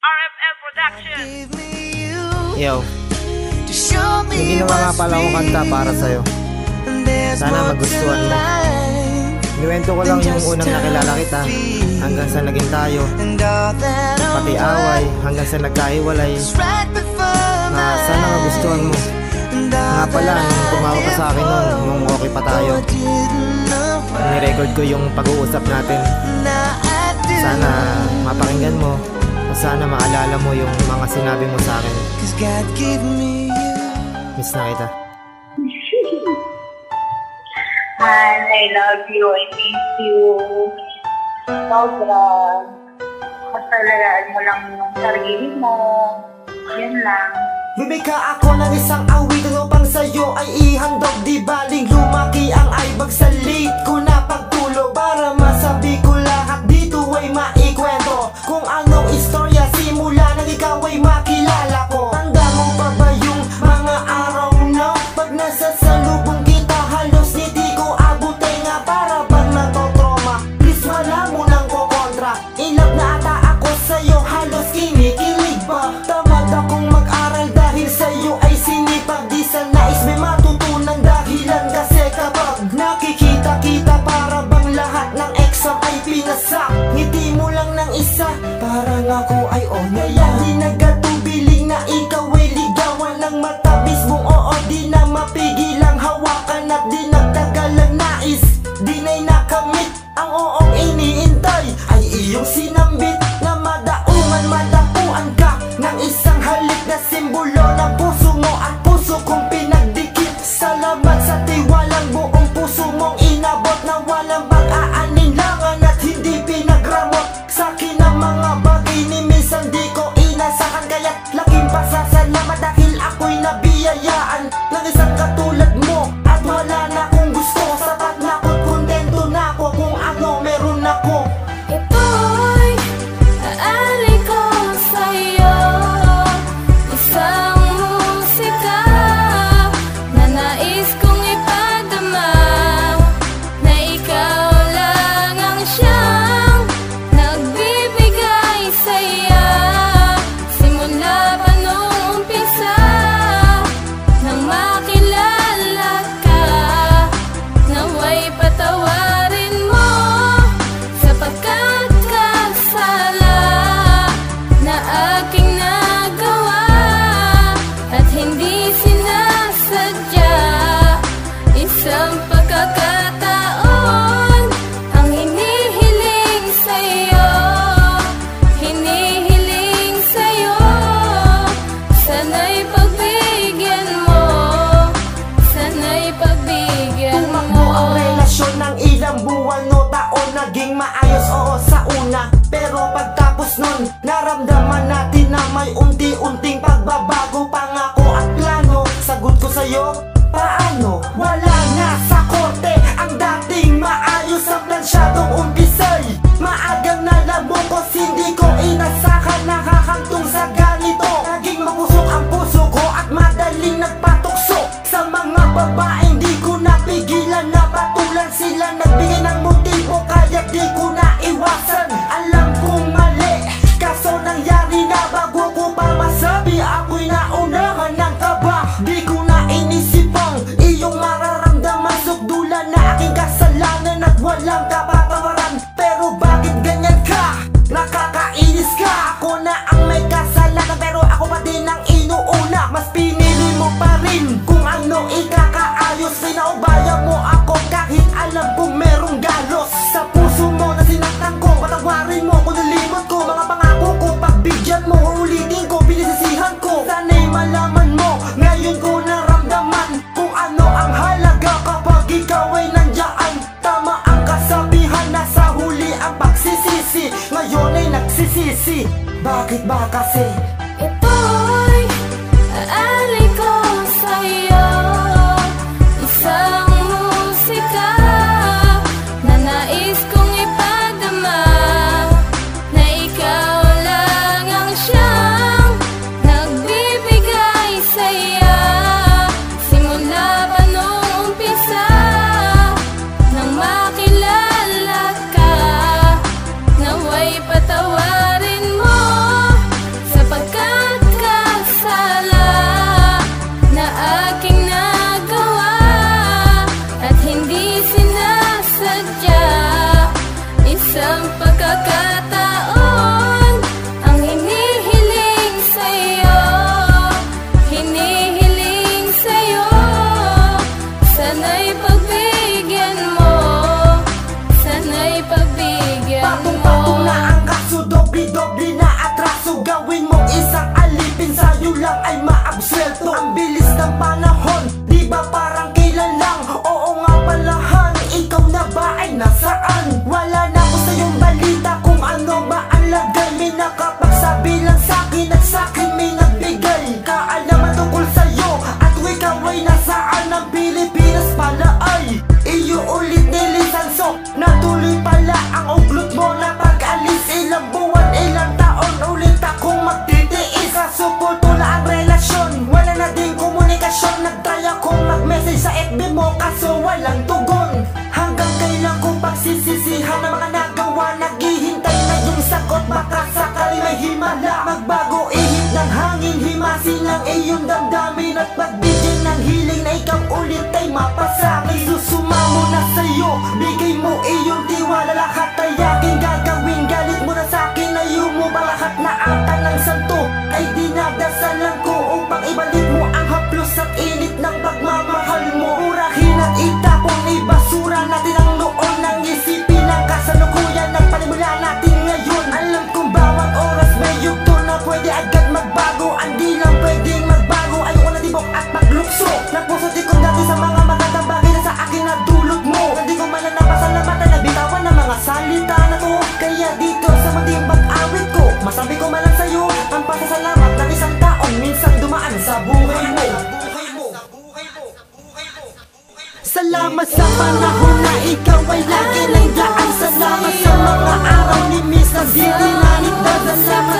RFL Production. Yo, may ginawa nga pala akong kanta para sa'yo. Sana magustuhan mo. Inuwento ko lang yung unang nakilala kita, hanggang sa naging tayo, pati away, hanggang sa nagkahiwalay. Sana magustuhan mo. Nga pala, nung tumawag ka sa akin nung okay pa tayo, nirecord ko yung pag-uusap natin. Sana mapakinggan mo, sana maalala mo yung mga sinabi mo sa akin. Miss na kita. I love you, I miss you. Sobra. Kasalalaan mo lang yung sarili mo. Yun lang. Lumika ako ng isang awit upang sa'yo ay ihandog. Di baling lumaki ang aibag sa late ko na pagtulog, para masabi ko lahat dito ay maikwento. Kung anong istorya simula nang ikaw ay makilala ko. Tanda mo pa ba yung mga araw na pag nasasalubong kita, halos hindi ko abutin nga, para bang natotroma. Please wala mo nang kukontra. In love na ata ako sa'yo, halos kinikilig pa. Tamad akong mag-aral dahil sa'yo ay sinipag. Di sa nais may matutunan dahilan, kasi kapag nakikita kita, para bang lahat ng exam ay pinasak. Ngiti mo lang ng isa, parang ako ay onaya. Di nagkatubiling na ikaw ay ligawan ng matabis mong oo. Di na mapigilang hawakan at di nagtagalang nais. Di na'y nakamit ang oong iniintay, ay iyong sinambit na madaungan, madapuan ka ng isang halik na simbolo ng puso mo at puso kong pinagdikit. Salamat sa tiwalang buong puso mong inabot, na walang pag-aalinlangan at hindi pinagramot. Sa'kin ang mga bagay ni minsan di ko inasahan, kaya't laking pasasalamat dahil ako'y nabiyayaan ng isang katulad mo. At wala na akong gusto, sapat na ako't kontento na ako kung ano meron ako. Ito'y aali ko sa'yo, isang musika na nais kong ipadama, na ikaw lang ang siyang nagbibigay saya. Simula pa nung umpisa, nang makilala ka, naway patawarin mo sapagkat kasala na aking nagawa at hindi sinasadya. Isang pagkakataon ang hinihiling sa'yo, hinihiling sa'yo. Sana'y pagbigyan mo, sana'y pagbigyan Tumakbo mo. ang relasyon ng ilang buwan o taon, naging maayos oo sa una. Pero pagtapos nun, naramdaman natin na may unti-unting pagbabago. Pangako at plano, sagot ko sa'yo, paano? Wala na sa korte ang dating maayos ang plansyadong umpisay. Maagang nalabokos, hindi ko inasahan, nakakantong sa ganito. Naging mapusok ang puso ko at madaling nagpatukso sa mga babaeng di ko napigilan na patulan sila. Nagbigay ng motibo kaya di ko naiwasan. Alam kong mali, kaso nangyari na bago ko pa masabi. Ako'y naunahan ng kaba, di ko na inisipang iyong mararamdaman. Sukdulan na aking kasalanan at walang kapatawaran. Pero bakit ganyan ka? Nakakainis ka. Ako na ang may kasalanan, pero ako pa din ang inuuna. Mas pinili mo pa rin kung ano ikakaayos. Pinaubaya mo ako kahit alam kong merong galos. Sa puso mo na sinaktan ko, patawarin mo kung nalimot ko. Mga pangako ko, pagbigyan mo, ulitin ko, pinisisihan ko. Sana'y malaman mo, ngayon ko naramdaman kung ano ang halaga kapag ikaw ay nandiyan. Tama ang kasabihan na sa huli ang pagsisisi, ngayon ay nagsisisi. Bakit ba kasi? Ito'y aali ko sa'yo, isang musika na nais kong ipadama, na ikaw lang ang siyang nagbibigay saya. Simula pa nung umpisa, nang makilala ka, naway patawarin mo nyo lang ay maabsuelto. Ang bilis ng panahon, di ba parang kailan lang? Oo nga palahan, ikaw na ba ay nasaan? Wala na ako sa iyong balita kung ano ba ang lagay. May nakapagsabi lang sa'kin at sa'kin may nagbigay kaalaman tungkol sa'yo at ikaw ay nasaan? Ang Pilipinas pala ay iyo ulit nilisanso. Natuloy pala ang uglot mo na pag-alis. Ilang buwan, ilang taon ulit akong magtitiis. Kaso putula ang relasyon, wala na din komunikasyon. Nagtry akong mag-message sa FB mo kaso walang tugon. Hanggang kailan ko pagsisisihan ng mga nagawa? Naghihintay na yung sagot, baka sakali may himala. Magbago ihip ng hangin, himasin lang iyong damdamin at pagbigyan ng hiling na ikaw ulit ay mapasakit. Susumamo na sa'yo, bigay mo iyong tiwala. Lahat ay aking gagawin, galit mo na sa'kin. Ayaw mo ba lahat na ata ng santo ay dinadasalan ko upang ibalik mo ang haplos at init ng pagmamahal mo. Murahin at itapon, ibasura natin ang noon ng isipin ng kasalukuyan at panimula natin ngayon. Alam kong bawat oras may yugto na pwede agad magbago. Hindi lang pwedeng magbago, ayoko na tibok at maglukso. Nagpuso't ikon dati sa mga magandang bagay na sa akin na dulot mo. Hindi ko man na napasalamatan na bitawan ng mga salita na to. Kaya dito sa munting pag-awit ko, masabi ko man lang sa'yo ang pasasalamat ng isang taong minsan dumaan sa buhay mo. Salamat sa panahon na ikaw ay lagi nandiyan. Salamat sa mga araw ni Miss na di dinanit. Salamat